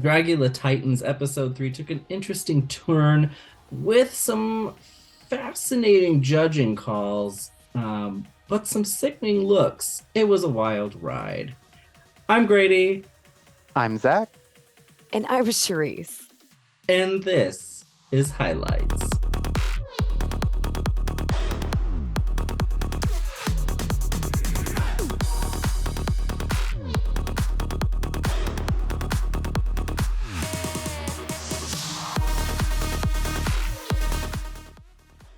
Dragula Titans episode 3 took an interesting turn with some fascinating judging calls, but some sickening looks. It was a wild ride. I'm Grady, I'm Zach. And I was Charisse. and this is Highlights.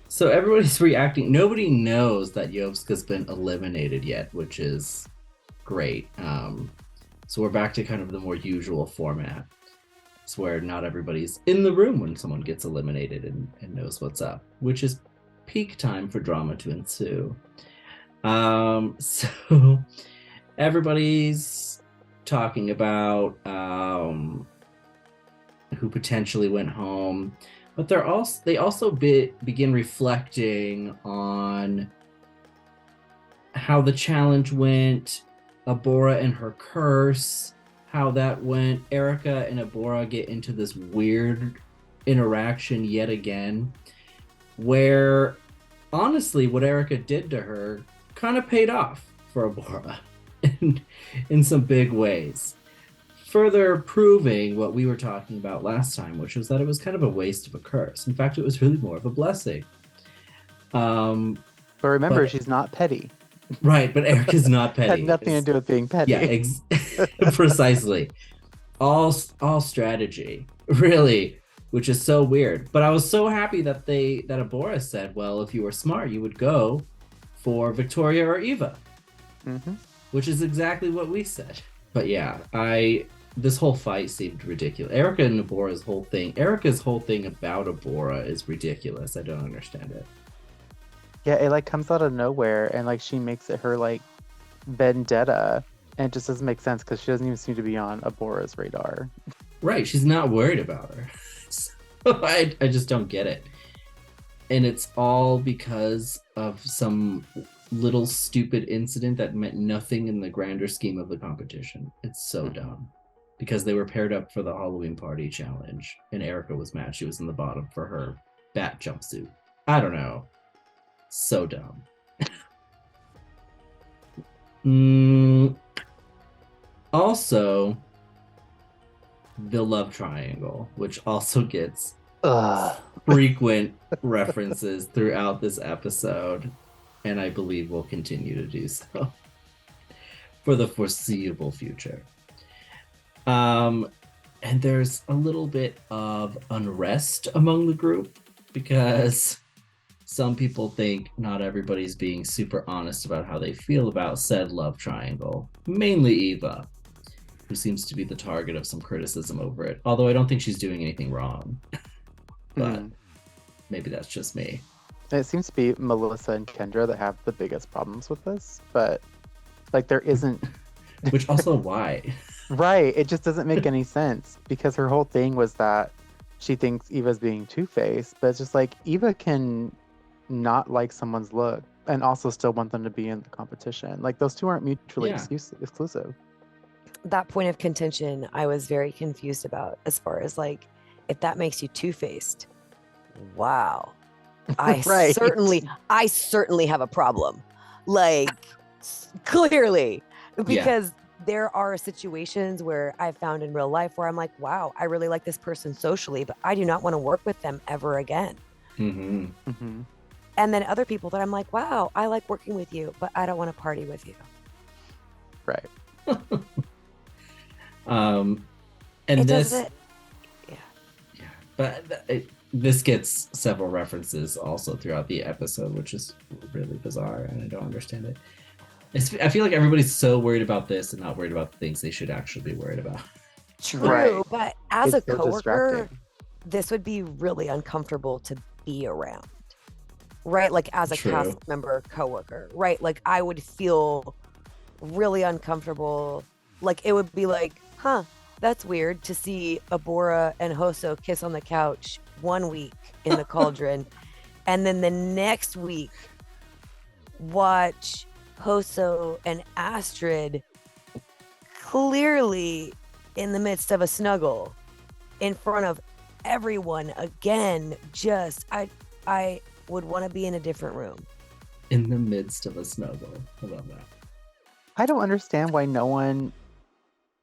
So everybody's reacting. Nobody knows that Yovska's been eliminated yet, which is great. So we're back to kind of the more usual format. It's where not everybody's in the room when someone gets eliminated and knows what's up, which is peak time for drama to ensue. So everybody's talking about who potentially went home. But they also begin reflecting on how the challenge went, Abora and her curse, how that went. Erica and Abora get into this weird interaction yet again, where honestly, what Erica did to her kind of paid off for Abora in some big ways. Further proving what we were talking about last time, which was that it was kind of a waste of a curse. In fact, it was really more of a blessing. But remember, she's not petty. Right, but Erica's not petty. Had nothing to do with being petty. Yeah, precisely. All strategy, really, which is so weird. But I was so happy that Abora said, well, if you were smart, you would go for Victoria or Eva, which is exactly what we said. But yeah, this whole fight seemed ridiculous. Erica's whole thing about Abora is ridiculous. I don't understand it. Yeah, it comes out of nowhere, and she makes it her vendetta, and it just doesn't make sense because she doesn't even seem to be on Abora's radar. Right, she's not worried about her. So I just don't get it. And it's all because of some little stupid incident that meant nothing in the grander scheme of the competition. It's so dumb. Because they were paired up for the Halloween party challenge, and Erica was mad she was in the bottom for her bat jumpsuit. I don't know. So dumb. Also, the love triangle, which also gets frequent references throughout this episode, and I believe will continue to do so for the foreseeable future. And there's a little bit of unrest among the group because some people think not everybody's being super honest about how they feel about said love triangle. Mainly Eva, who seems to be the target of some criticism over it. Although I don't think she's doing anything wrong. But maybe that's just me. It seems to be Melissa and Kendra that have the biggest problems with this, but there isn't. Which also why? Right, it just doesn't make any sense because her whole thing was that she thinks Eva's being two-faced, but it's just Eva can not like someone's look and also still want them to be in the competition. Those two aren't mutually exclusive. That point of contention I was very confused about as far as if that makes you two-faced. Wow. I Right. I certainly have a problem. Clearly. Because there are situations where I've found in real life where I'm like, wow, I really like this person socially, but I do not want to work with them ever again. And then other people that I'm like, wow, I like working with you, but I don't want to party with you. Right. This gets several references also throughout the episode, which is really bizarre, and I don't understand it. I feel like everybody's so worried about this and not worried about the things they should actually be worried about. True, right. But as It's a so coworker, this would be really uncomfortable to be around. Right? As a cast member coworker, right? I would feel really uncomfortable. It would be that's weird to see Abora and Hoso kiss on the couch one week in the cauldron, and then the next week watch Hoso and Astrid clearly in the midst of a snuggle, in front of everyone again. Just I would want to be in a different room. In the midst of a snuggle. I love that. I don't understand why no one,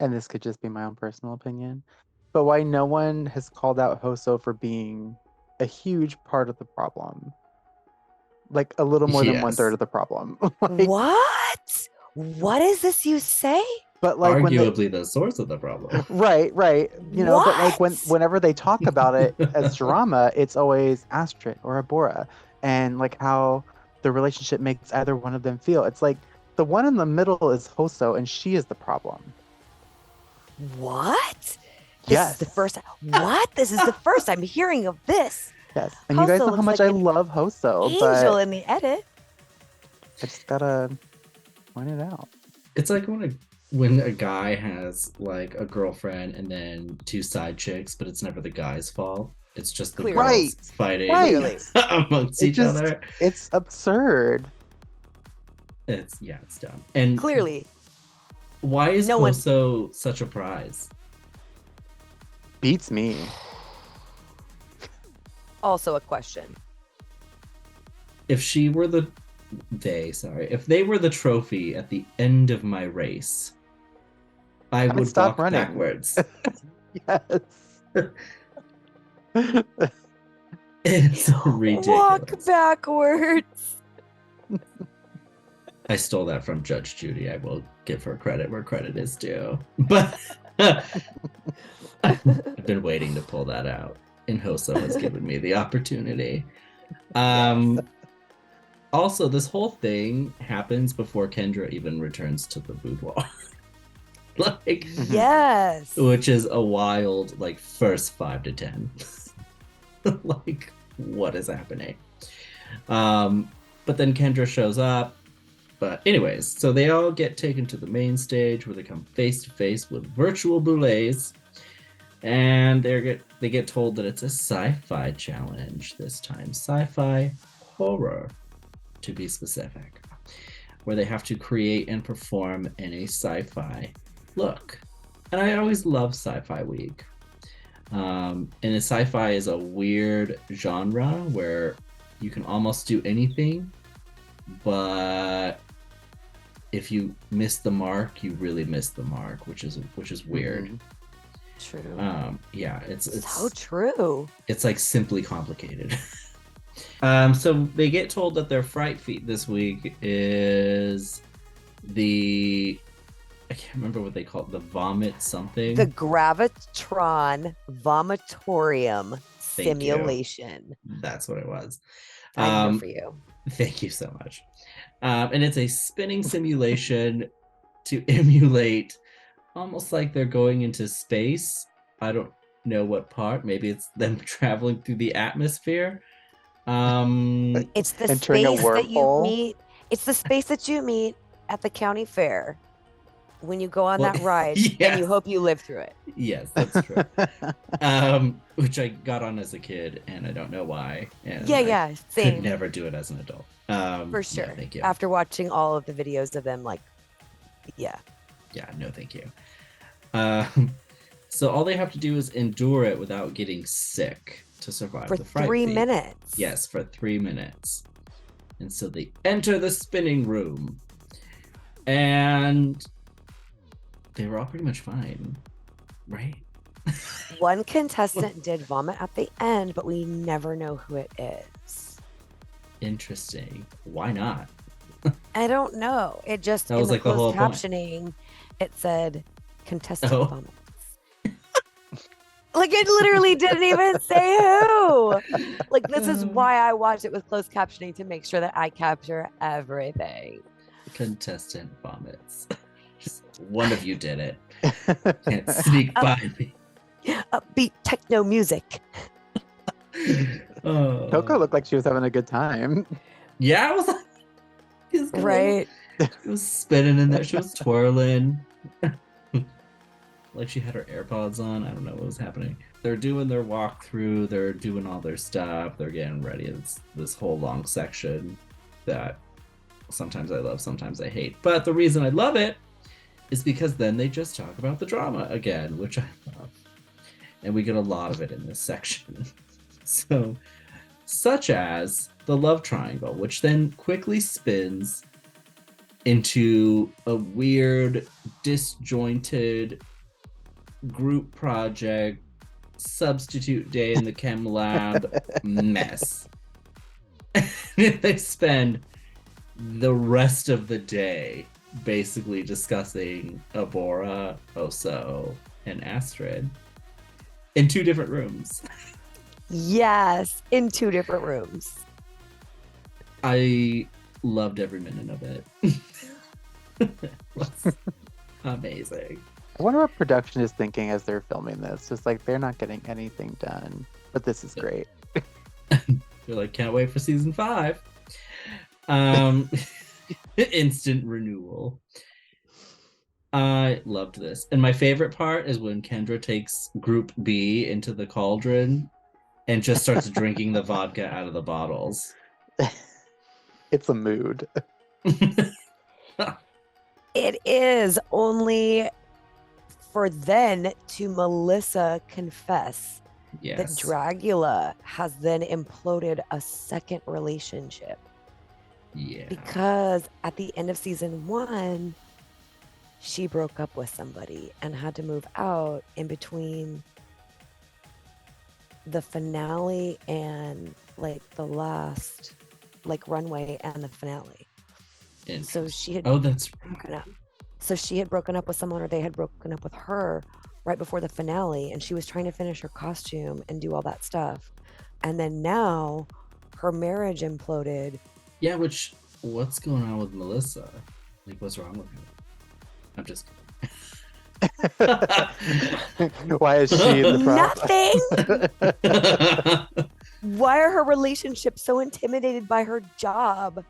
and this could just be my own personal opinion, but why no one has called out Hoso for being a huge part of the problem. Like a little more than Yes. 1/3 of the problem. Like, What? What is this you say? but like Arguably the source of the problem. right. You know, but like What? whenever they talk about it as drama, it's always Astrid or Abora, and like how the relationship makes either one of them feel. It's like the one in the middle is Hoso, and she is the problem. What? This Yes. is the first. What? This is the first I'm hearing of this. Yes, and you guys Hoso know how looks much like I an love Hoso, Angel but in the edit. I just gotta point it out. It's like when a guy has like a girlfriend and then 2 side chicks, but it's never the guy's fault. It's just the Clearly. girls Right. fighting Clearly. amongst It each just- other. It's absurd. It's dumb. And Clearly. why is No one- Hoso such a prize? Beats me. Also a question. If they were the trophy at the end of my race, I I'd would stop walk running. backwards. Yes. It's ridiculous. Walk backwards. I stole that from Judge Judy. I will give her credit where credit is due. But I've been waiting to pull that out, and Hoso has given me the opportunity. Also, this whole thing happens before Kendra even returns to the boudoir. Like, Yes. which is a wild, like, first 5 to 10. Like, what is happening? But then Kendra shows up. But anyways, so they all get taken to the main stage where they come face to face with virtual boulets, and they get told that it's a sci-fi challenge this time, sci-fi horror to be specific, where they have to create and perform in a sci-fi look. And I always love sci-fi week. And sci-fi is a weird genre where you can almost do anything, but if you miss the mark, you really miss the mark, which is weird. Mhm. True. Yeah, it's So true. it's like simply complicated. So they get told that their fright feat this week is I can't remember what they call it, the vomit something. The Gravitron Vomitorium Thank you. simulation. That's what it was. I'm here for you. Thank you so much. And it's a spinning simulation to emulate almost like they're going into space. I don't know what part. Maybe it's them traveling through the atmosphere. It's the Entering a space that you wormhole? meet. It's the space that you meet at the county fair when you go on Well, that ride and yes. you hope you live through it. Yes, that's true. Which I got on as a kid, and I don't know why. And Yeah, I same. could never do it as an adult. For no, sure. thank you. After watching all of the videos of them, like, yeah. Yeah, no, thank you. So all they have to do is endure it without getting sick to survive For the fright 3 feat. minutes. Yes, for 3 minutes. And so they enter the spinning room, and they were all pretty much fine, right? One contestant did vomit at the end, but we never know who it is. Interesting. Why not? I don't know. It just That in was the like the closed whole point. captioning, it said contestant Oh. vomits. Like it literally didn't even say who. Like this is why I watch it with closed captioning, to make sure that I capture everything. Contestant vomits. Just one of you did it. Can't sneak by me. Upbeat techno music. Oh. Coco looked like she was having a good time. Yeah, I was like, Right. She was spinning in there. She was twirling. Like she had her AirPods on. I don't know what was happening. They're doing their walkthrough. They're doing all their stuff. They're getting ready. It's this whole long section that sometimes I love, sometimes I hate. But the reason I love it is because then they just talk about the drama again, which I love. And we get a lot of it in this section. So, such as the love triangle, which then quickly spins into a weird, disjointed group project, substitute day in the chem lab mess. And they spend the rest of the day basically discussing Abora, Oso, and Astrid in 2 different rooms. Yes, in 2 different rooms. I loved every minute of it. It was amazing. I wonder what production is thinking as they're filming this. Just like they're not getting anything done, but this is great. They're like, can't wait for season 5. Instant renewal. I loved this. And my favorite part is when Kendra takes Group B into the cauldron and just starts drinking the vodka out of the bottles. It's a mood. It is only for then to Melissa confess that Dragula has then imploded a second relationship. Yeah. Because at the end of season 1, she broke up with somebody and had to move out in between the finale and like the last like runway and the finale. So she had broken up. So she had broken up with someone, or they had broken up with her right before the finale, and she was trying to finish her costume and do all that stuff. And then now her marriage imploded. Yeah, what's going on with Melissa? Like, what's wrong with her? I'm just kidding. Why is she in the problem? Nothing. Why are her relationships so intimidated by her job?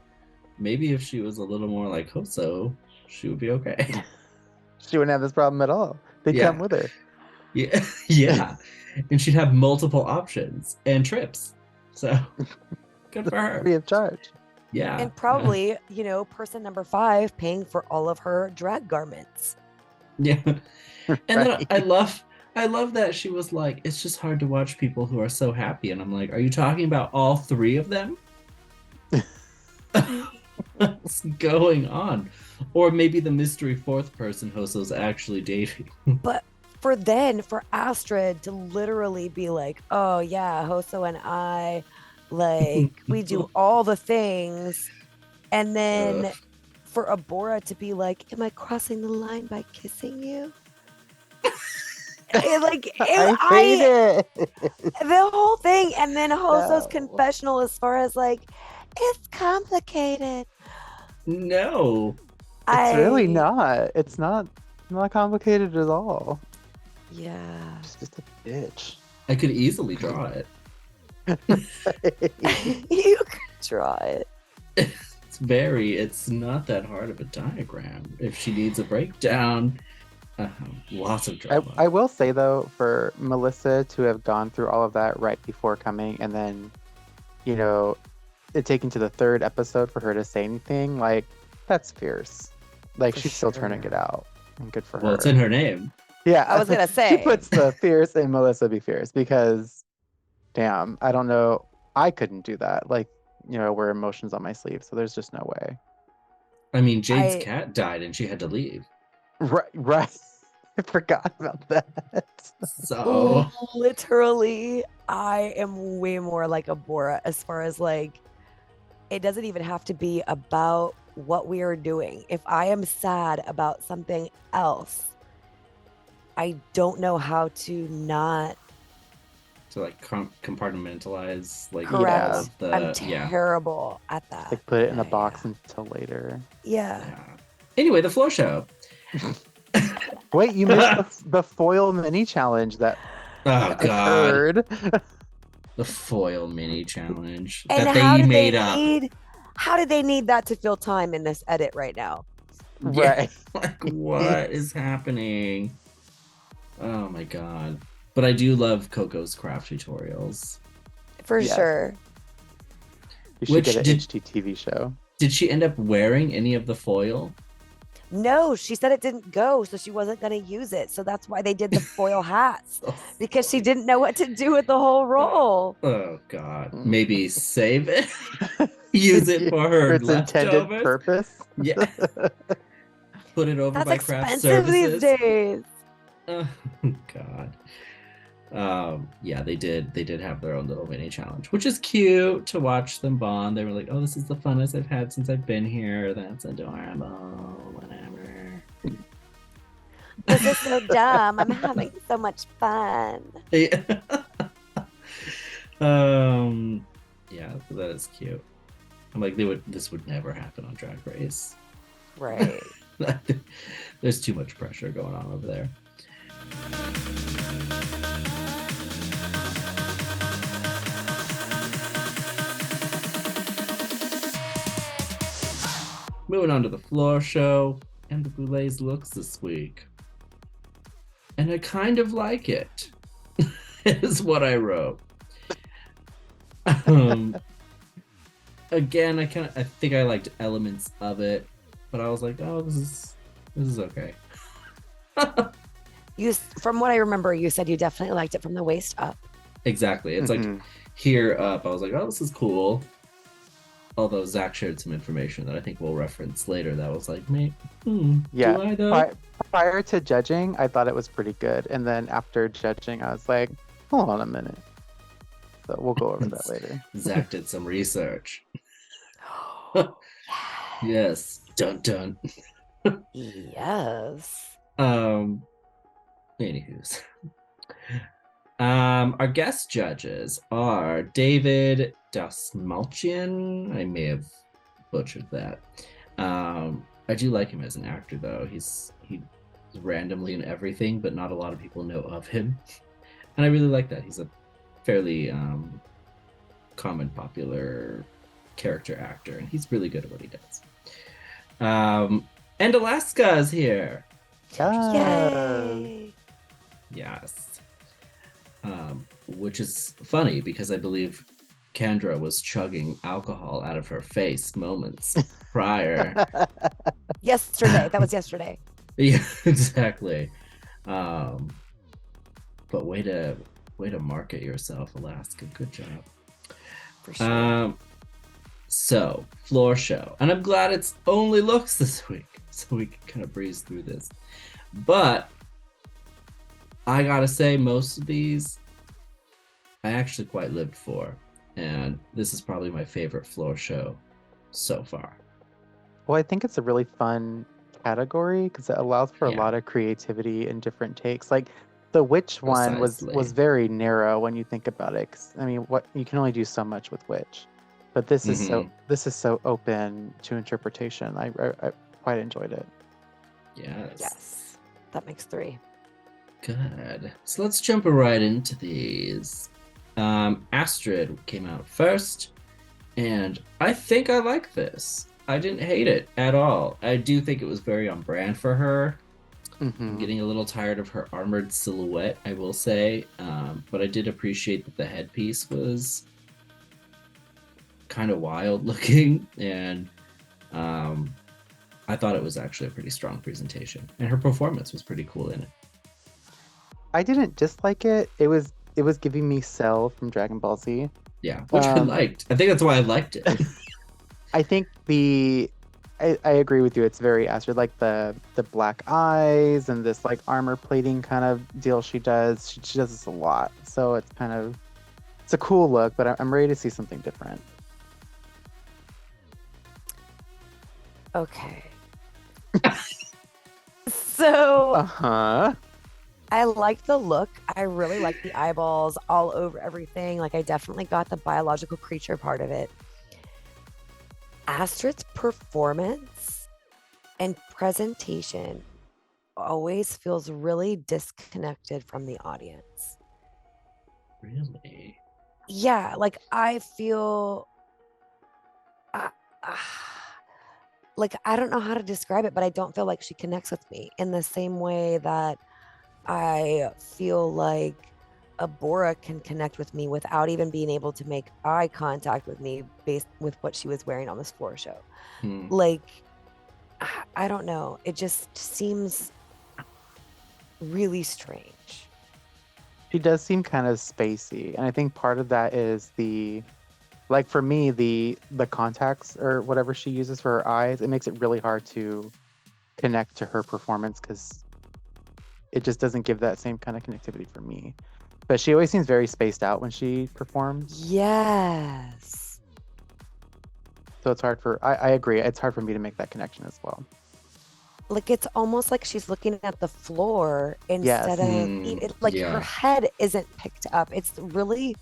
Maybe if she was a little more like Hoso, she would be okay. She wouldn't have this problem at all. They'd come with her. Yeah, yeah. And she'd have multiple options and trips. So good for her. Free of charge. Yeah. And probably, person number 5 paying for all of her drag garments. Yeah. And then I love that she was like, it's just hard to watch people who are so happy. And I'm like, are you talking about all 3 of them? What's going on? Or maybe the mystery 4th person Hoso's actually dating. But for Astrid to literally be like, oh yeah, Hoso and I, like, we do all the things. And then for Abora to be like, am I crossing the line by kissing you? I hate it. The whole thing. And then Hoso's confessional as far as like, it's complicated. No. It's really not. It's not complicated at all. Yeah. She's just a bitch. I could easily draw it. You could draw it. It's not that hard of a diagram. If she needs a breakdown, lots of drama. I will say though, for Melissa to have gone through all of that right before coming, and then, it taking to the 3rd episode for her to say anything, like, that's fierce. Like, she's still turning it out. And good for her. Well, it's in her name. Yeah. I was going to say. She puts the fierce in Melissa be fierce because, damn, I don't know. I couldn't do that. Like, wear emotions on my sleeve. So there's just no way. I mean, Jade's cat died and she had to leave. Right. I forgot about that. So. Literally, I am way more like Abora as far as like, it doesn't even have to be about what we are doing. If I am sad about something else, I don't know how to not like compartmentalize, like, correct. I'm terrible at that. Like, put it in a box until later. Yeah. Anyway, the floor show. Wait, you missed the foil mini challenge that occurred. The foil mini challenge and that they made up. How did they need that to fill time in this edit right now? Right. Like, what is happening? Oh my god. But I do love Coco's craft tutorials. For sure. You should get an HGTV show. Did she end up wearing any of the foil? No, she said it didn't go, so she wasn't going to use it. So that's why they did the foil hats, because she didn't know what to do with the whole roll. Oh God, maybe save it, use it for her its intended leftovers. purpose. Yeah, put it over That's by craft expensive services. these days. Oh God. Yeah, they did have their own little mini challenge, which is cute to watch them bond. They were like, oh, this is the funnest I've had since I've been here. That's adorable. Whatever. This is so dumb. I'm having so much fun. Yeah. Yeah, that is cute. I'm like, this would never happen on Drag Race. Right. There's too much pressure going on over there. Moving on to the floor show and the Boulets looks this week. And I kind of like it, is what I wrote. Again, I think I liked elements of it, but I was like, oh, this is okay. From what I remember, you said you definitely liked it from the waist up. Exactly. It's like here up, I was like, oh, this is cool. Although Zach shared some information that I think we'll reference later that was like, yeah. Do I though? Prior to judging, I thought it was pretty good. And then after judging, I was like, hold on a minute. So we'll go over that later. Zach did some research. Yes. Dun dun. Yes. Anywho's. Our guest judges are David Dasmalchian. I may have butchered that. I do like him as an actor, though. He's randomly in everything, but not a lot of people know of him. And I really like that. He's a fairly common, popular character actor, and he's really good at what he does. And Alaska is here. Yay! Yes. Which is funny because I believe Kendra was chugging alcohol out of her face moments prior. Yesterday. That was yesterday. Yeah, exactly. But way to market yourself, Alaska. Good job. For sure. So, floor show. And I'm glad it's only looks this week, so we can kind of breeze through this. But I gotta say, most of these I actually quite lived for. And this is probably my favorite floor show so far. Well, I think it's a really fun category because it allows for a lot of creativity and different takes. Like the witch one was very narrow when you think about it. 'Cause, I mean, what you can only do so much with witch, but this is so open to interpretation. I quite enjoyed it. Yes, that makes 3. Good. So let's jump right into these. Astrid came out first, and I think I like this. I didn't hate it at all. I do think it was very on brand for her. I'm getting a little tired of her armored silhouette, I will say, but I did appreciate that the headpiece was kind of wild looking, and I thought it was actually a pretty strong presentation, and her performance was pretty cool in it. I didn't dislike it. It was giving me Cell from Dragon Ball Z. Yeah, which I liked. I think that's why I liked it. I think I agree with you. It's very Astrid, like the black eyes and this like armor plating kind of deal she does. She does this a lot. So it's a cool look, but I'm ready to see something different. Okay. So I like the look. I really like the eyeballs all over everything. Like I definitely got the biological creature part of it. Astrid's performance and presentation always feels really disconnected from the audience. Really? Yeah, like I feel like I don't know how to describe it, but I don't feel like she connects with me in the same way that I feel like Abora can connect with me without even being able to make eye contact with me based with what she was wearing on this floor show. Like I don't know. It just seems really strange. She does seem kind of spacey, and I think part of that is like for me, the contacts or whatever she uses for her eyes, it makes it really hard to connect to her performance because it just doesn't give that same kind of connectivity for me. But she always seems very spaced out when she performs. Yes. So it's hard for, I agree, it's hard for me to make that connection as well. Like it's almost like she's looking at the floor instead Yes. of like her head isn't picked up. It's really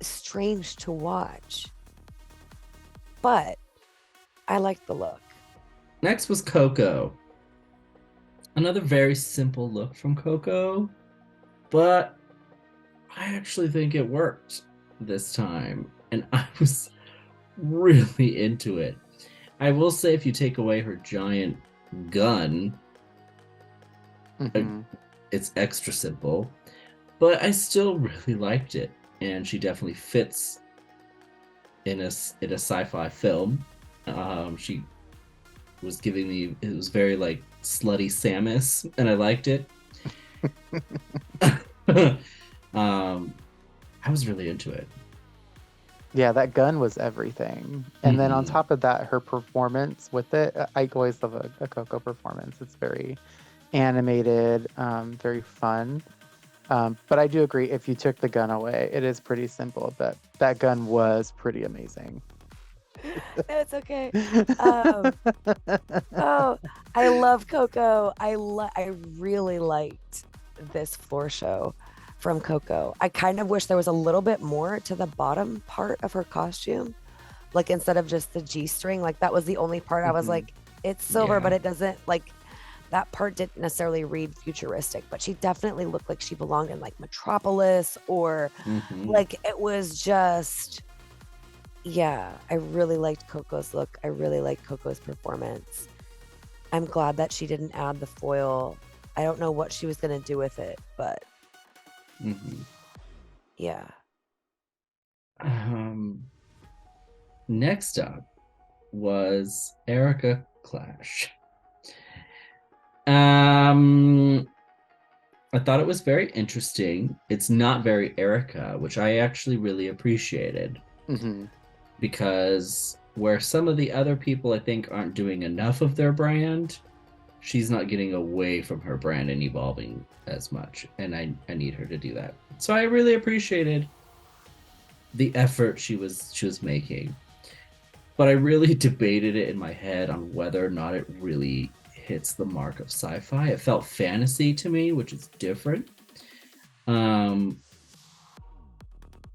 strange to watch. But I like the look. Next was Coco. Another very simple look from Coco, but I actually think it worked this time, and I was really into it. I will say, if you take away her giant gun, it's extra simple, but I still really liked it, and she definitely fits in a sci-fi film. She was giving me, it was very like slutty Samus, and I liked it. I was really into it. Yeah, that gun was everything. And then on top of that, her performance with it, I always love a Coco performance. It's very animated, very fun. But I do agree, if you took the gun away, it is pretty simple, but that gun was pretty amazing. No, it's okay. Oh, I love Coco. I really liked this floor show from Coco. I kind of wish there was a little bit more to the bottom part of her costume. Like instead of just the G-string, like that was the only part I was like, it's silver, but it doesn't, like, that part didn't necessarily read futuristic, but she definitely looked like she belonged in like Metropolis or like it was just, yeah, I really liked Coco's look. I really liked Coco's performance. I'm glad that she didn't add the foil. I don't know what she was going to do with it, but yeah. Next up was Erica Clash. I thought it was very interesting. It's not very Erica, which I actually really appreciated. Because where some of the other people I think aren't doing enough of their brand, she's not getting away from her brand and evolving as much. And I need her to do that. So I really appreciated the effort she was making. But I really debated it in my head on whether or not it really hits the mark of sci-fi. It felt fantasy to me, which is different. I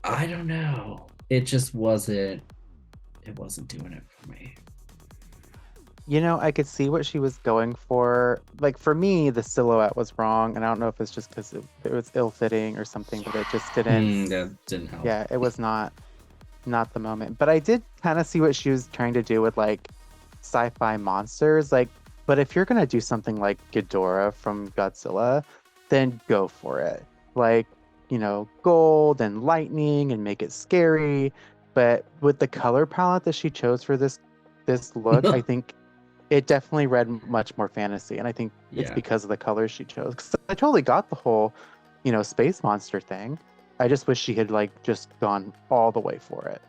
don't know. It just wasn't doing it for me. You know, I could see what she was going for. Like for me, the silhouette was wrong, and I don't know if it's just because it was ill-fitting or something, but it just didn't. That didn't help. Yeah, it was not the moment. But I did kind of see what she was trying to do with like sci-fi monsters. Like, but if you're gonna do something like Ghidorah from Godzilla, then go for it. Like, you know, gold and lightning and make it scary. But with the color palette that she chose for this look, I think it definitely read much more fantasy, and I think it's because of the colors she chose. 'Cause I totally got the whole, you know, space monster thing. I just wish she had like just gone all the way for it.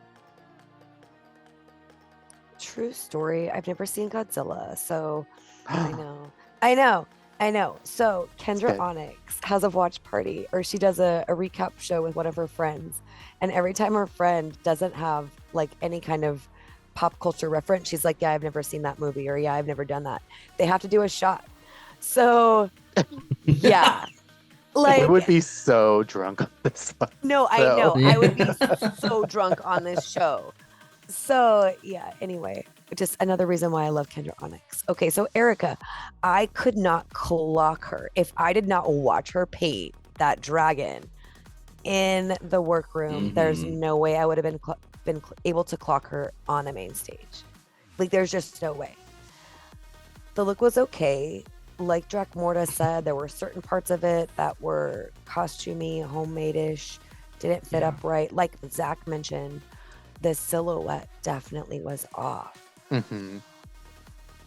True story. I've never seen Godzilla, so I know. So Kendra Onyx has a watch party, or she does a recap show with one of her friends, and every time her friend doesn't have like any kind of pop culture reference, she's like, yeah, I've never seen that movie, or yeah, I've never done that. They have to do a shot. So yeah. Like, we would be so drunk on this one. No, I know. I would be so drunk on this show. So yeah, anyway, just another reason why I love Kendra Onyx. Okay, so Erica, I could not clock her if I did not watch her paint that dragon in the workroom. There's no way I would have been able to clock her on a main stage. Like, there's just no way. The look was okay. Like Dragula said, there were certain parts of it that were costumey, homemade-ish, didn't fit up right. Like Zach mentioned, the silhouette definitely was off.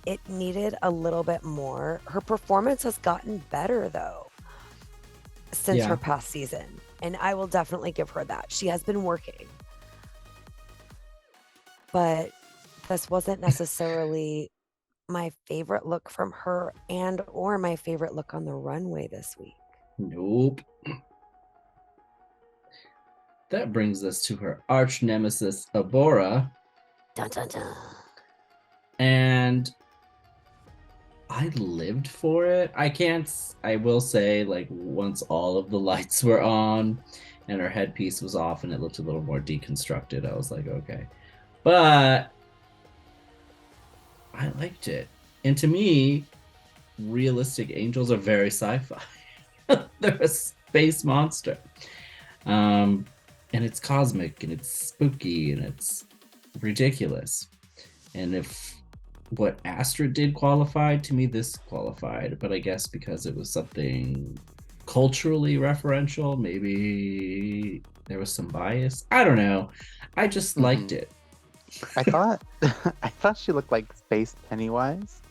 it needed a little bit more. Her performance has gotten better though since her past season, and I will definitely give her that. She has been working, but this wasn't necessarily my favorite look from her and or my favorite look on the runway this week. Nope. That brings us to her arch nemesis, Abora. Dun, dun, dun. And I lived for it. I will say, like, once all of the lights were on and her headpiece was off and it looked a little more deconstructed, I was like, okay. But I liked it. And to me, realistic angels are very sci-fi. They're a space monster. And it's cosmic and it's spooky and it's ridiculous. And if what Astrid did qualified, to me this qualified. But I guess because it was something culturally referential, maybe there was some bias. I don't know. I just liked it. I thought she looked like Space Pennywise.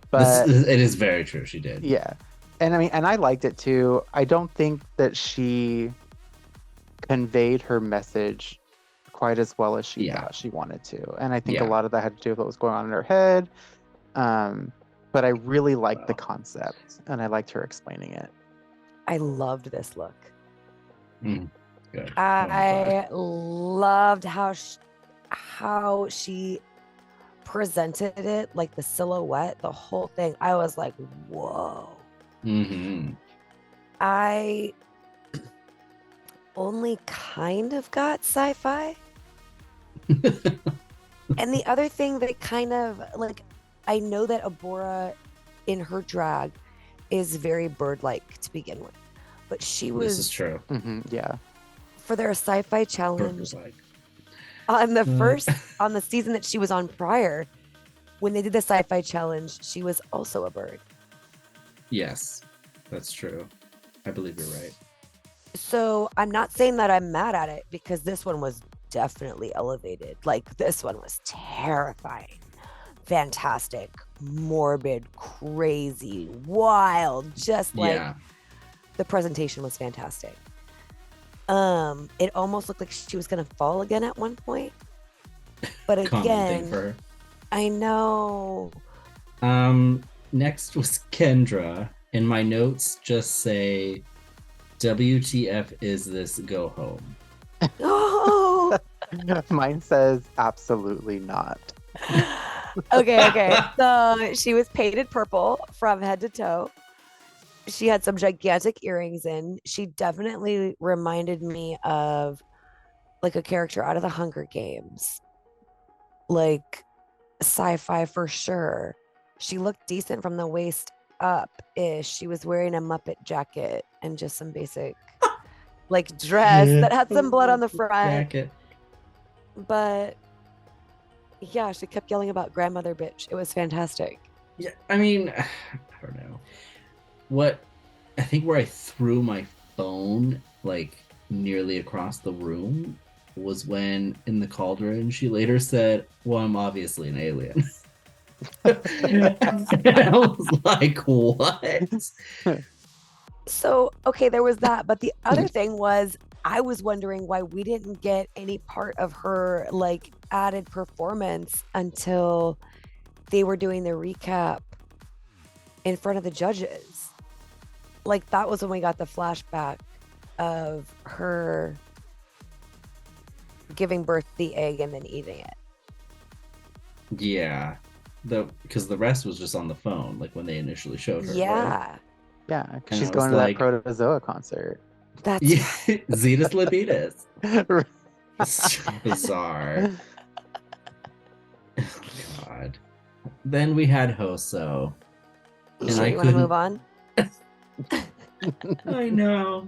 But it is very true, she did. Yeah. And I mean, and I liked it too. I don't think that she conveyed her message quite as well as she thought she wanted to. And I think a lot of that had to do with what was going on in her head. But I really liked the concept and I liked her explaining it. I loved this look. Good. I loved how she presented it, like the silhouette, the whole thing. I was like, whoa. I only kind of got sci-fi. And the other thing that kind of, like, I know that Abora in her drag is very bird-like to begin with, but she was... This is true. Yeah. For their sci-fi challenge on the season that she was on prior, when they did the sci-fi challenge, she was also a bird. Yes, that's true. I believe you're right. So I'm not saying that I'm mad at it, because this one was definitely elevated. Like, this one was terrifying, fantastic, morbid, crazy, wild, just like the presentation was fantastic. It almost looked like she was gonna fall again at one point, but again, I know. Next was Kendra, and my notes just say, WTF is this, go home. Oh, mine says absolutely not. Okay. So she was painted purple from head to toe. She had some gigantic earrings in. She definitely reminded me of like a character out of the Hunger Games, like sci-fi for sure. She looked decent from the waist up-ish. She was wearing a Muppet jacket and just some basic like dress that had some blood on the front. Jacket. But yeah, she kept yelling about grandmother bitch. It was fantastic. Yeah, I mean, I don't know. I think where I threw my phone like nearly across the room was when in the cauldron she later said, well, I'm obviously an alien. I was like, what? So, okay, there was that. But the other thing was, I was wondering why we didn't get any part of her like added performance until they were doing the recap in front of the judges. Like, that was when we got the flashback of her giving birth to the egg and then eating it. Yeah. Because the rest was just on the phone, like when they initially showed her. Yeah. Right? Yeah. She's going to that Protozoa concert. That's Zetus Libitus. It's so bizarre. Oh, God. Then we had Hoso. And you want to move on? I know.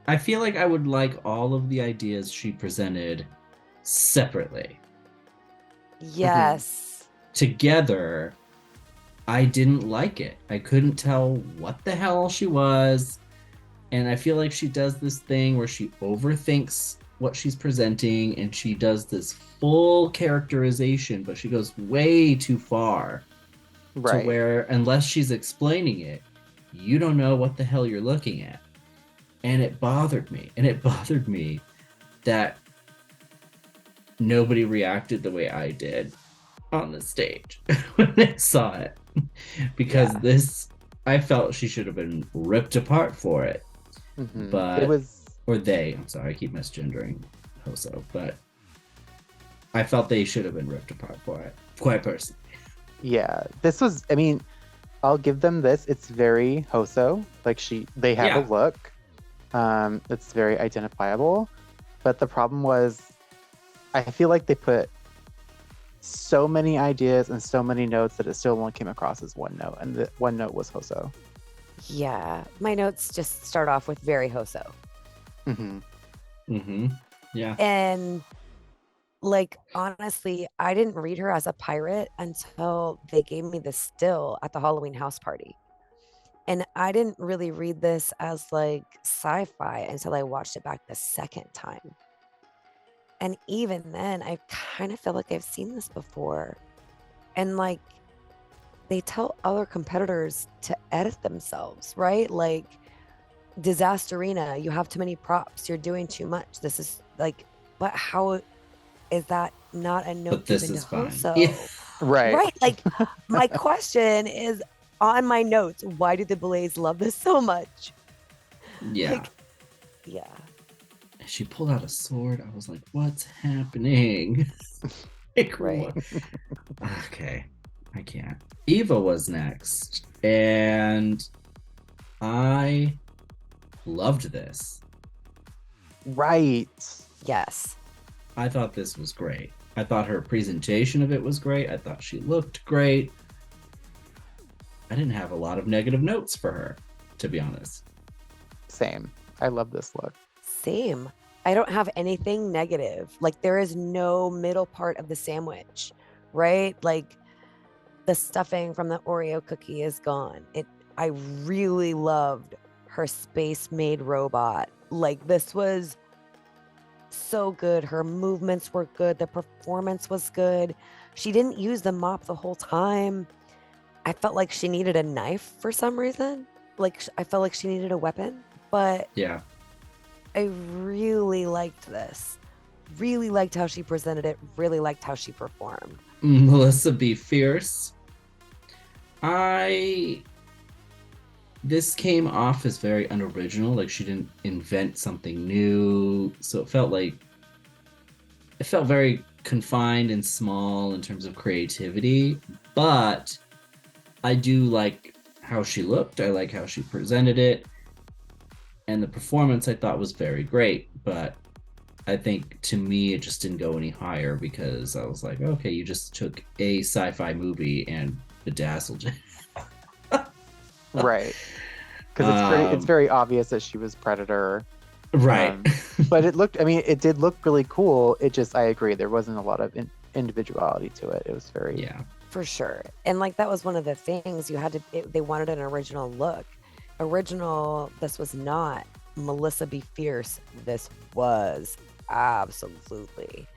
I feel like I would like all of the ideas she presented separately. Yes. Together, I didn't like it. I couldn't tell what the hell she was. And I feel like she does this thing where she overthinks what she's presenting and she does this full characterization, but she goes way too far. to where unless she's explaining it, you don't know what the hell you're looking at. And it bothered me. And it bothered me that nobody reacted the way I did on the stage when they saw it. Because this, I felt she should have been ripped apart for it. But it was, or they, I'm sorry, I keep misgendering Hoso, but I felt they should have been ripped apart for it, quite personally. Yeah, this was, I mean, I'll give them this. It's very Hoso. Like they have a look. It's very identifiable. But the problem was, I feel like they put so many ideas and so many notes that it still only came across as one note. And the one note was Hoso. Yeah, my notes just start off with very Hoso. Yeah. And like, honestly, I didn't read her as a pirate until they gave me the still at the Halloween house party. And I didn't really read this as like sci-fi until I watched it back the second time. And even then, I kind of feel like I've seen this before. And like, they tell other competitors to edit themselves, right? Like, Disasterina, you have too many props. You're doing too much. This is like, but how is that not a note? But this is fine. Yeah. Right. Like, my question is on my notes, why do the Blaze love this so much? Yeah. Like, yeah. She pulled out a sword. I was like, what's happening? Like, right. Okay. I can't. Eva was next. And I loved this. Right. Yes. I thought this was great. I thought her presentation of it was great. I thought she looked great. I didn't have a lot of negative notes for her, to be honest. Same. I love this look. Same. I don't have anything negative. Like, there is no middle part of the sandwich, right? Like, the stuffing from the Oreo cookie is gone. I really loved her space-made robot. Like, this was so good. Her movements were good. The performance was good. She didn't use the mop the whole time. I felt like she needed a knife for some reason. Like, I felt like she needed a weapon. But yeah, I really liked this. Really liked how she presented it. Really liked how she performed. Melissa Be Fierce. This came off as very unoriginal. Like, she didn't invent something new. So it felt very confined and small in terms of creativity. But I do like how she looked. I like how she presented it. And the performance I thought was very great. But I think to me, it just didn't go any higher because I was like, okay, you just took a sci-fi movie and bedazzled it. Right. Because it's very obvious that she was Predator. Right. But it did look really cool. I agree. There wasn't a lot of individuality to it. It was very... Yeah. For sure. And like, that was one of the things they wanted an original look. This was not. Melissa Be Fierce, this was absolutely.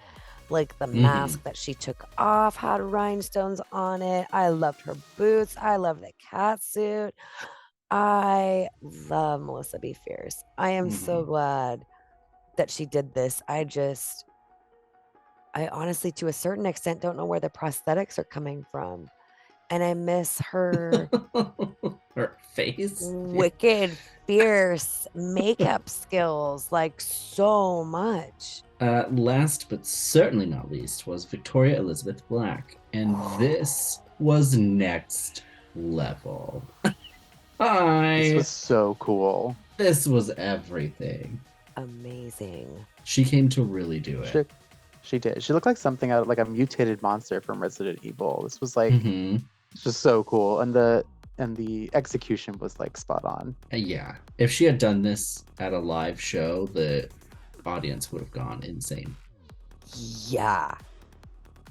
Like, the mask that she took off had rhinestones on it. I loved her boots. I love the cat suit. I love Melissa Be Fierce. I am so glad that she did this. I honestly, to a certain extent, don't know where the prosthetics are coming from. And I miss her her face. Wicked fierce makeup skills, like, so much. Last but certainly not least was Victoria Elizabeth Black. And this was next level. This was so cool. This was everything. Amazing. She came to really do it. She did. She looked like something out of like a mutated monster from Resident Evil. This was like just so cool. And the execution was like spot on. Yeah. If she had done this at a live show, the audience would have gone insane. Yeah.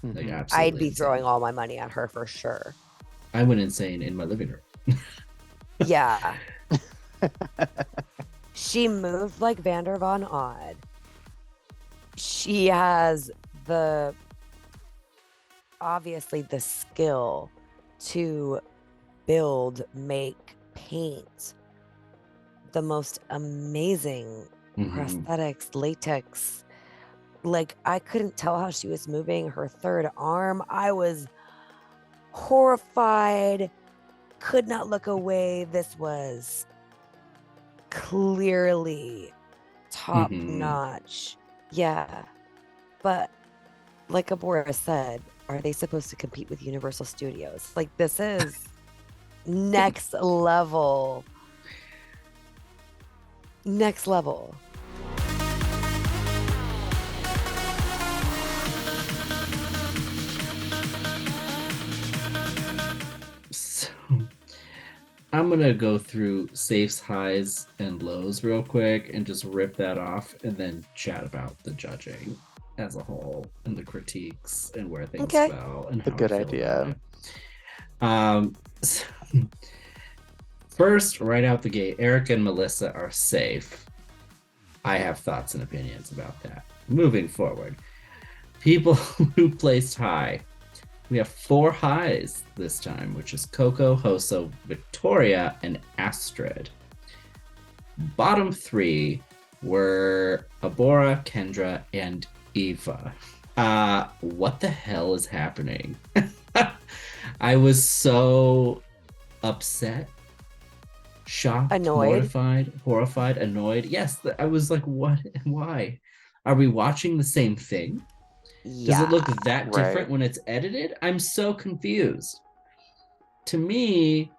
Like, absolutely I'd be insane. throwing all my money at her for sure. I went insane in my living room. Yeah. She moved like Vander Von Odd. She has obviously the skill to build, make, paint the most amazing prosthetics, latex. Like, I couldn't tell how she was moving her third arm. I was horrified, could not look away. This was clearly top notch. Yeah. But like Abora said, are they supposed to compete with Universal Studios? Like, this is next level. Next level. So I'm gonna go through safes, highs, and lows real quick and just rip that off and then chat about the judging as a whole and the critiques and where things fell and how a good idea. So, first, right out the gate, Erica and Melissa are safe. I have thoughts and opinions about that. Moving forward, people who placed high. We have 4 highs this time, which is Coco, Hoso, Victoria, and Astrid. Bottom 3 were Abora, Kendra, and Eva. What the hell is happening? I was so upset, shocked, annoyed, mortified, horrified, annoyed. Yes, I was like, what? Why? Are we watching the same thing? Does it look that different when it's edited? I'm so confused. To me,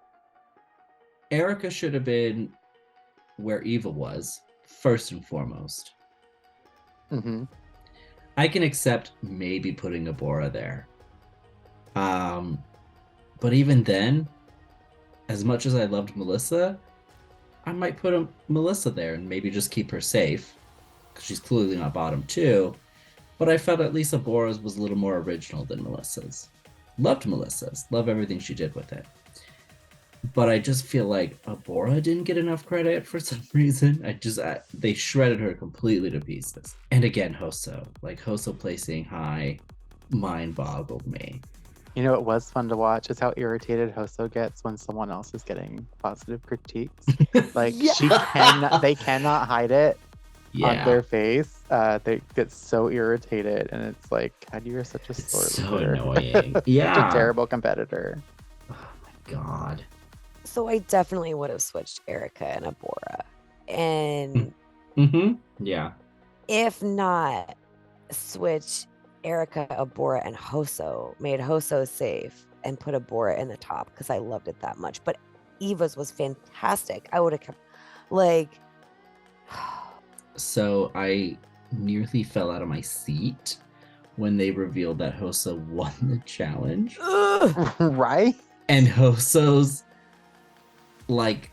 Erica should have been where Eva was, first and foremost. I can accept maybe putting Abora there. But even then, as much as I loved Melissa, I might put Melissa there and maybe just keep her safe, because she's clearly not bottom 2. But I felt at least Abora's was a little more original than Melissa's. Loved Melissa's. Love everything she did with it. But I just feel like Abora didn't get enough credit for some reason. They shredded her completely to pieces. And again, Hoso. Like, Hoso placing high mind boggled me. You know, it was fun to watch is how irritated Hoso gets when someone else is getting positive critiques. Like, they cannot hide it. On their face. They get so irritated, and it's like, God, you are such a so annoying. Yeah. Such a terrible competitor. Oh my God. So I definitely would have switched Erica and Abora. And yeah. If not, switch Erica, Abora, and Hoso. Made Hoso safe and put Abora in the top because I loved it that much. But Eva's was fantastic. I would have kept, like... So I nearly fell out of my seat when they revealed that Hoso won the challenge. Right? And Hoso's, like,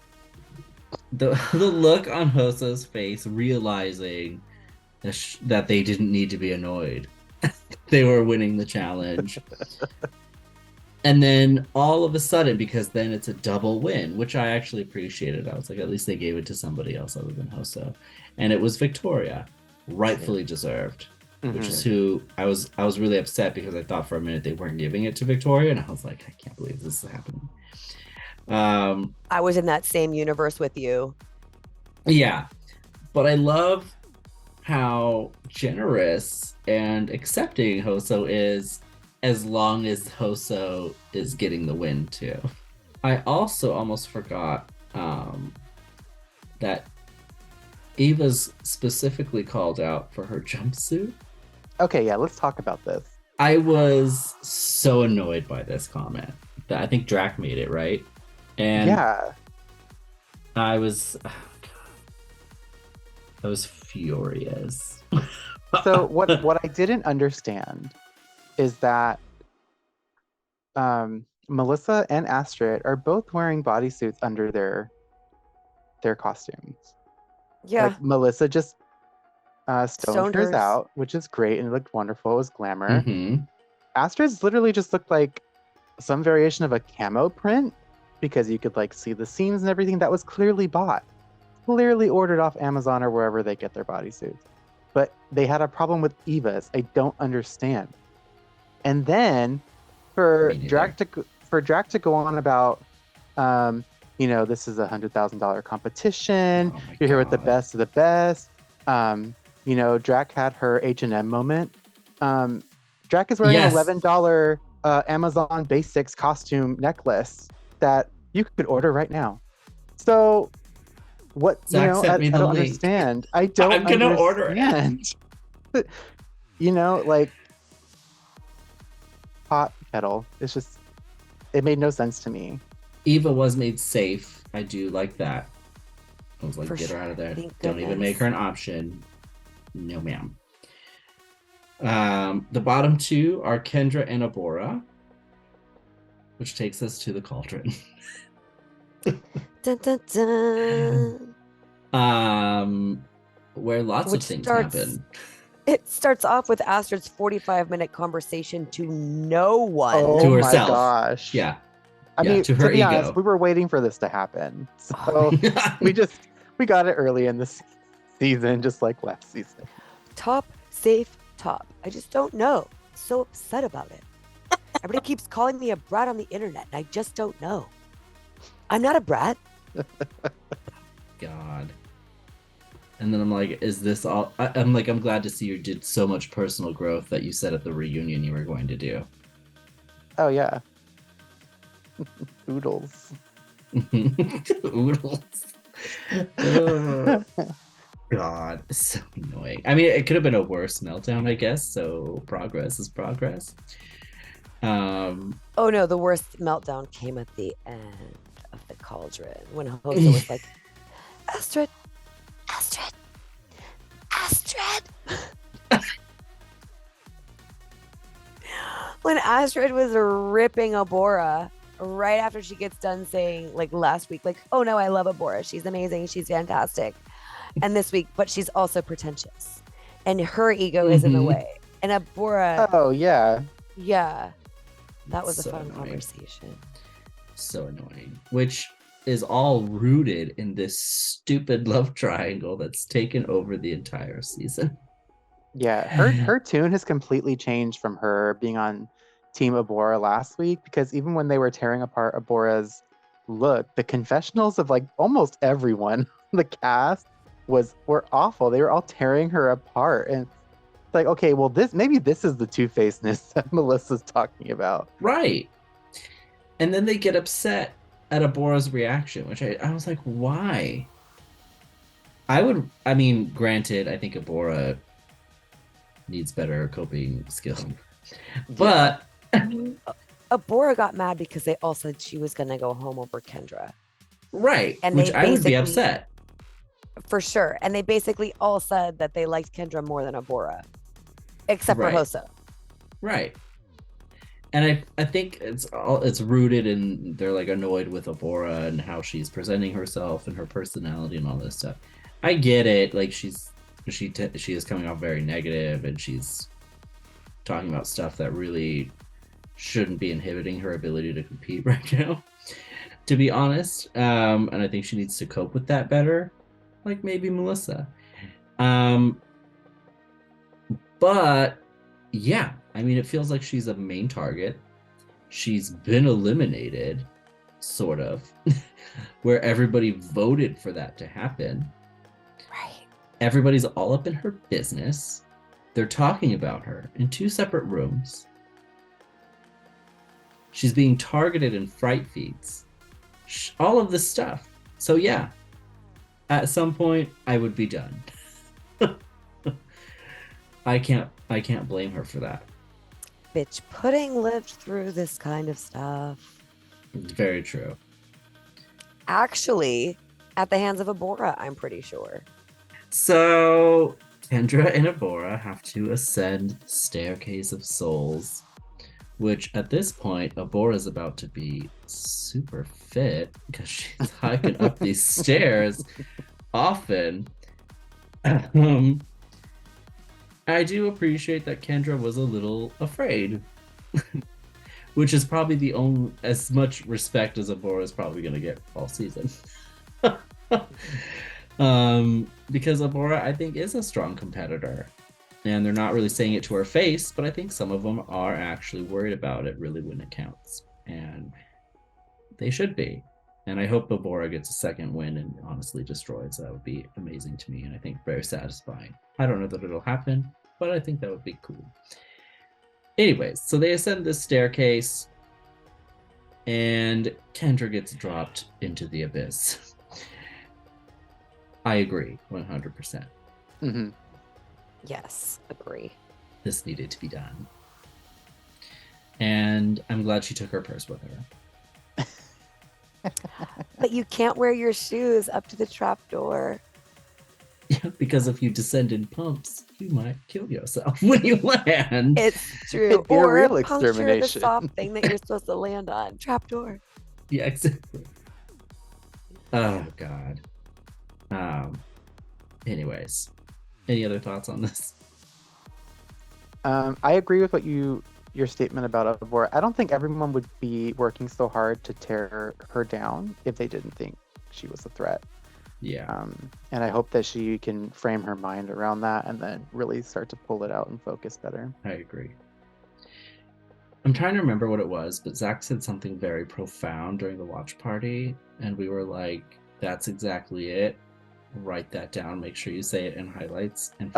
the look on Hoso's face realizing that they didn't need to be annoyed. They were winning the challenge. And then all of a sudden, because then it's a double win, which I actually appreciated. I was like, at least they gave it to somebody else other than Hoso. And it was Victoria, rightfully deserved, which is who I was really upset because I thought for a minute they weren't giving it to Victoria. And I was like, I can't believe this is happening. I was in that same universe with you. Yeah. But I love how generous and accepting Hoso is, as long as Hoso is getting the win too. I also almost forgot that Eva's specifically called out for her jumpsuit. Okay, yeah, let's talk about this. I was so annoyed by this comment. I think Drac made it, right? And yeah. I was furious. So what I didn't understand is that Melissa and Astrid are both wearing bodysuits under their costumes. Yeah. Like, Melissa just stoned hers out, which is great, and it looked wonderful. It was glamour. Astrid's literally just looked like some variation of a camo print, because you could like see the seams and everything. That was clearly bought, clearly ordered off Amazon or wherever they get their bodysuits. But they had a problem with Eva's. I don't understand. And then for for Drac to go on about, this is $100,000 competition. Oh my You're here with the God. best of the best. Drac had her H&M moment. Drac is wearing Yes. an $11 Amazon Basics costume necklace that you could order right now. So what, Zach sent me I the don't link. understand. I don't I'm gonna order understand. Like hot kettle. It's just, it made no sense to me. Eva was made safe. I do like that. I was like, For get her sure. out of there. Thank Don't even goodness. make her an option. No, ma'am. The bottom two are Kendra and Abora, which takes us to the cauldron. Dun, dun, dun. Where lots Which of things starts- happen. It starts off with Astrid's 45-minute conversation to no one. Oh To my herself. gosh. Yeah. I mean, to to her be honest, ego. we were waiting for this to happen. So we got it early in this season, just like last season. Top, safe, top. I just don't know. So upset about it. Everybody keeps calling me a brat on the internet, and I just don't know. I'm not a brat. God. And then I'm like, is this all? I'm glad to see you did so much personal growth that you said at the reunion you were going to do. Oh yeah. Oodles. Oodles. Oh, God, so annoying. I mean, it could have been a worse meltdown, I guess. So progress is progress. Oh no, the worst meltdown came at the end of the cauldron when Hosa was like, Astrid. When Astrid was ripping Abora right after she gets done saying, like last week, like, oh no, I love Abora. She's amazing. She's fantastic. And this week, but she's also pretentious. And her ego is in the way. And Abora. Oh yeah. Yeah. That was So a fun annoying. conversation. So annoying. Which is all rooted in this stupid love triangle that's taken over the entire season. Yeah. Her tune has completely changed from her being on Team Abora last week, because even when they were tearing apart Abora's look, the confessionals of like almost everyone on the cast were awful. They were all tearing her apart. And it's like, okay, well, maybe this is the two-facedness that Melissa's talking about. Right. And then they get upset at Abora's reaction, which I was like, why? Granted, I think Abora needs better coping skill. But Abora got mad because they all said she was going to go home over Kendra. right, And which they I would be basically- upset. For sure. And they basically all said that they liked Kendra more than Abora. Except Right. for Hosa. Right. And I think it's rooted in they're like annoyed with Abora and how she's presenting herself and her personality and all this stuff. I get it. Like she is coming off very negative and she's talking about stuff that really shouldn't be inhibiting her ability to compete right now, to be honest. And I think she needs to cope with that better, like maybe Melissa. But yeah, I mean, it feels like she's a main target. She's been eliminated, sort of, where everybody voted for that to happen. Right. Everybody's all up in her business. They're talking about her in 2 separate rooms. She's being targeted in fright feeds. All of this stuff. So yeah, at some point I would be done. I can't blame her for that. Bitch Pudding lived through this kind of stuff. It's very true. Actually, at the hands of Abora, I'm pretty sure. So Kendra and Abora have to ascend Staircase of Souls, which at this point Abora's about to be super fit because she's hiking up these stairs often. I do appreciate that Kendra was a little afraid, which is probably the only as much respect as Abora is probably going to get all season. Because Abora, I think, is a strong competitor, and they're not really saying it to her face, but I think some of them are actually worried about it really when it counts. and they should be. And I hope Abora gets a second win and honestly destroys. That would be amazing to me, and I think very satisfying. I don't know that it'll happen, but I think that would be cool. Anyways, so they ascend this staircase, and Kendra gets dropped into the abyss. I agree 100%. Mm-hmm. Yes, agree. This needed to be done. And I'm glad she took her purse with her. But you can't wear your shoes up to the trap door. Yeah, because if you descend in pumps, you might kill yourself when you land. It's true. It'd be a Or real puncture the extermination. soft thing that you're supposed to land on. Trap door. Yeah, exactly. Oh, God. Anyways, any other thoughts on this? I agree with what your statement about Abora. I don't think everyone would be working so hard to tear her down if they didn't think she was a threat. Yeah. And I hope that she can frame her mind around that and then really start to pull it out and focus better. I agree. I'm trying to remember what it was, but Zach said something very profound during the watch party, and we were like, that's exactly it. Write that down. Make sure you say it in highlights. And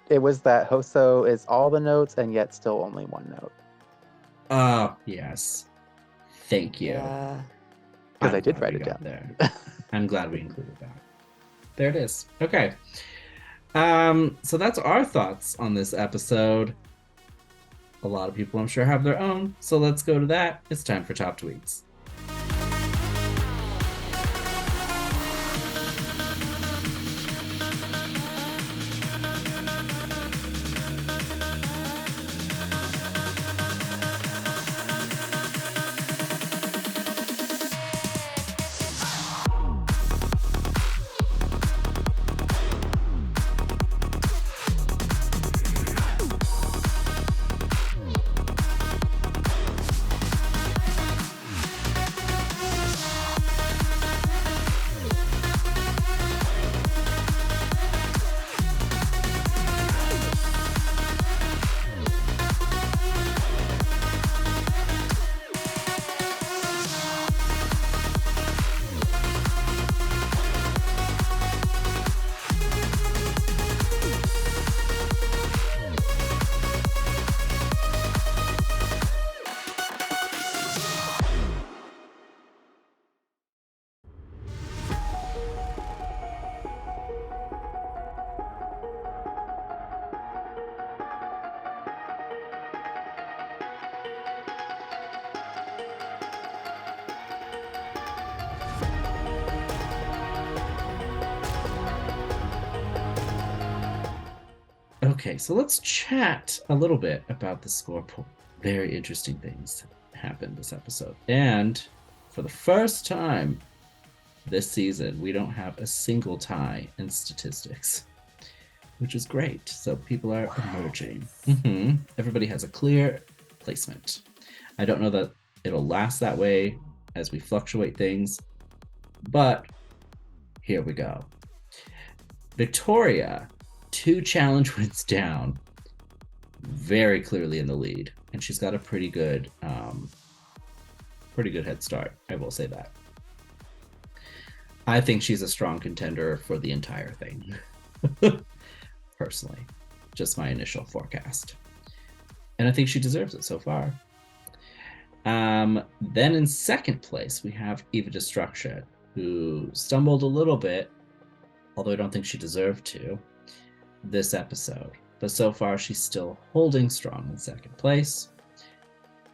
it was that Hoso is all the notes and yet still only one note. Oh, yes. Thank you. Yeah. Because I did write it down. There. I'm glad we included that. There it is. Okay. So that's our thoughts on this episode. A lot of people, I'm sure, have their own. So let's go to that. It's time for Top Tweets. Okay, so let's chat a little bit about the scoreboard. Very interesting things happened this episode. And for the first time this season, we don't have a single tie in statistics, which is great. So people are emerging. Everybody has a clear placement. I don't know that it'll last that way as we fluctuate things, but here we go. Victoria, 2 challenge wins down, very clearly in the lead, and she's got a pretty good head start. I will say that. I think she's a strong contender for the entire thing. Personally, just my initial forecast, and I think she deserves it so far. Then in second place we have Eva Destruction, who stumbled a little bit, although I don't think she deserved to this episode, but so far she's still holding strong in second place.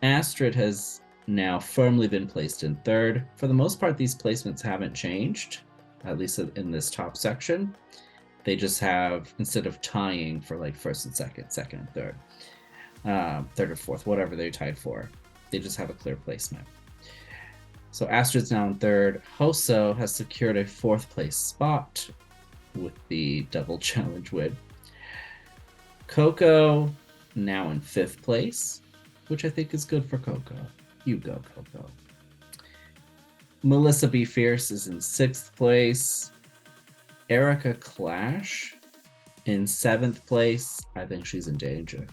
Astrid has now firmly been placed in third. For the most part, these placements haven't changed, at least in this top section. They just have, instead of tying for like first and second and third, third or fourth, whatever they're tied for, they just have a clear placement. So Astrid's now in third. Hoso has secured a 4th place spot with the double challenge win. Coco now in 5th place, which I think is good for Coco. You go, Coco. Melissa B. Fierce is in 6th place. Erica Clash in 7th place. I think she's in danger.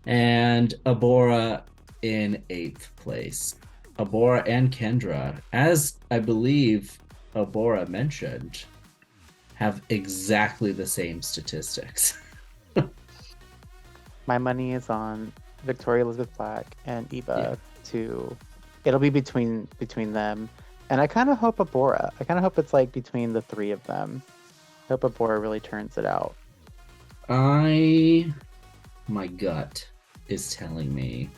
And Abora in 8th place. Abora and Kendra, as I believe Abora mentioned, have exactly the same statistics. My money is on Victoria Elizabeth Black and Eva too. It'll be between them. And I kind of hope Abora. I kind of hope it's like between the three of them. I hope Abora really turns it out. My gut is telling me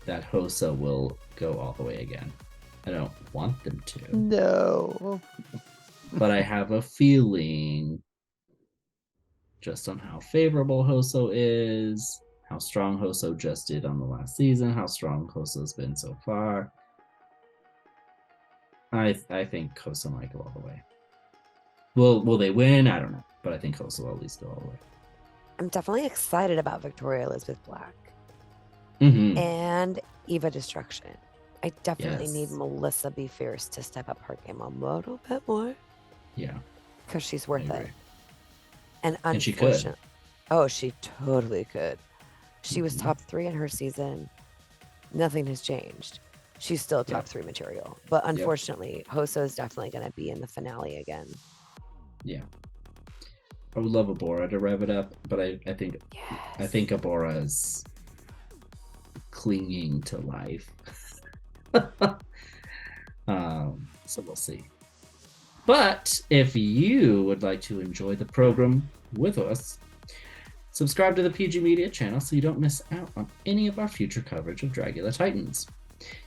that Hosa will go all the way again. I don't want them to. No. But I have a feeling, just on how favorable Hoso is, how strong Hoso just did on the last season, how strong Hoso's been so far. I think Hoso might go all the way. Will they win? I don't know. But I think Hoso will at least go all the way. I'm definitely excited about Victoria Elizabeth Black Mm-hmm. and Eva Destruction. I definitely need Yes. Melissa Be Fierce to step up her game a little bit more Yeah. because she's worth I it. agree. And she could. unfortunately, oh, she totally could. She was Mhm. top 3 in her season. Nothing has changed. She's still top 3 material. But unfortunately, Hoso is definitely going to be in the finale again. Yeah. I would love Abora to rev it up, but I think Abora is clinging to life. So we'll see. But if you would like to enjoy the program with us, subscribe to the PG Media channel so you don't miss out on any of our future coverage of Dragula Titans.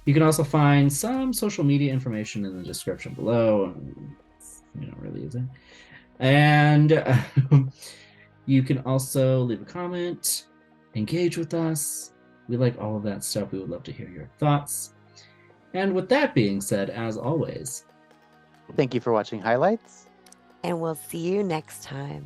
You can also find some social media information in the description below. We don't really use it. And you can also leave a comment, engage with us. We like all of that stuff. We would love to hear your thoughts. And with that being said, as always, thank you for watching highlights. And we'll see you next time.